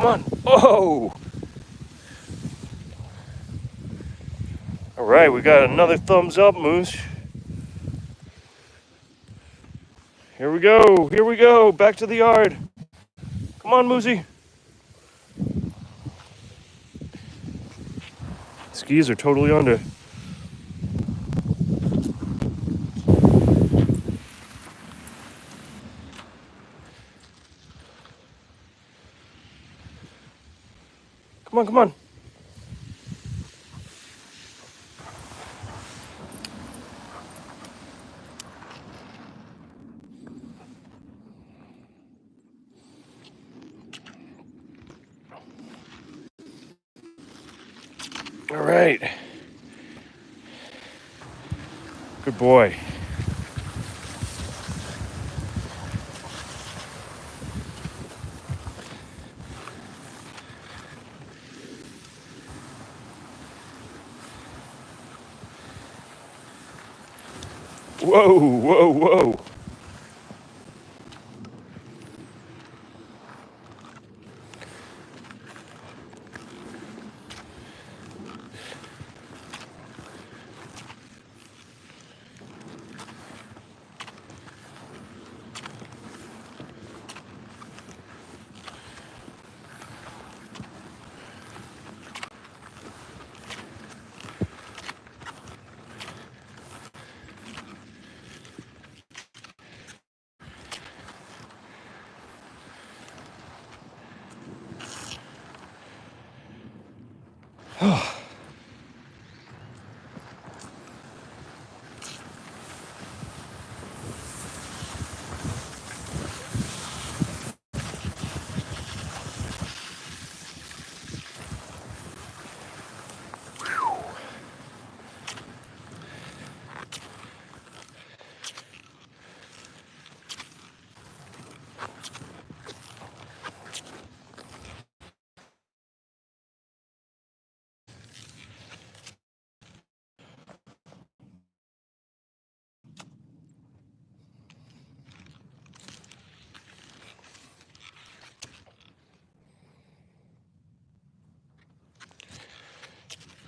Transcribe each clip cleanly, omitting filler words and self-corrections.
on. Oh! All right, we got another thumbs up, Moose. Here we go, back to the yard. Come on, Moosey. Skis are totally under. Come on, come on. All right. Good boy. Whoa, whoa, whoa.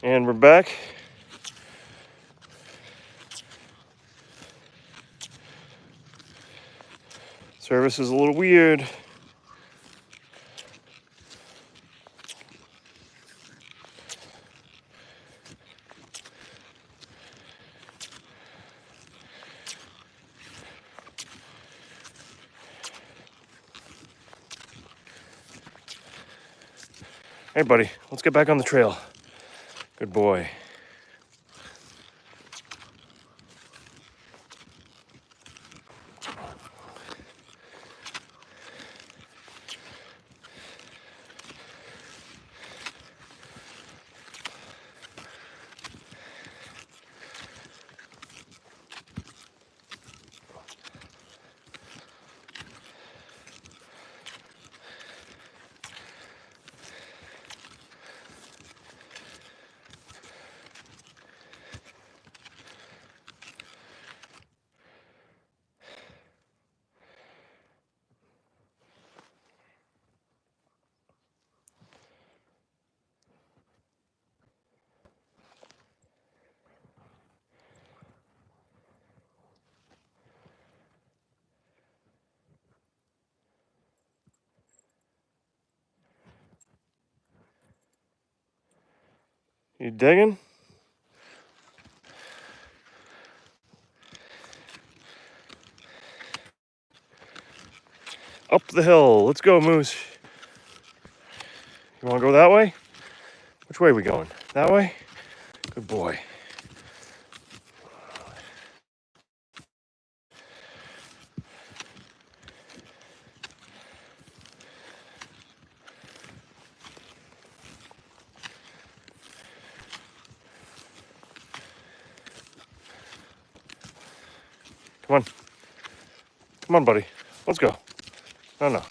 And we're back. Service is a little weird. Hey, buddy, let's get back on the trail. Good boy. You digging? Up the hill. Let's go, Moose. You want to go that way? Which way are we going? That way? Good boy. Come on. Come on, buddy. Let's go. No, no.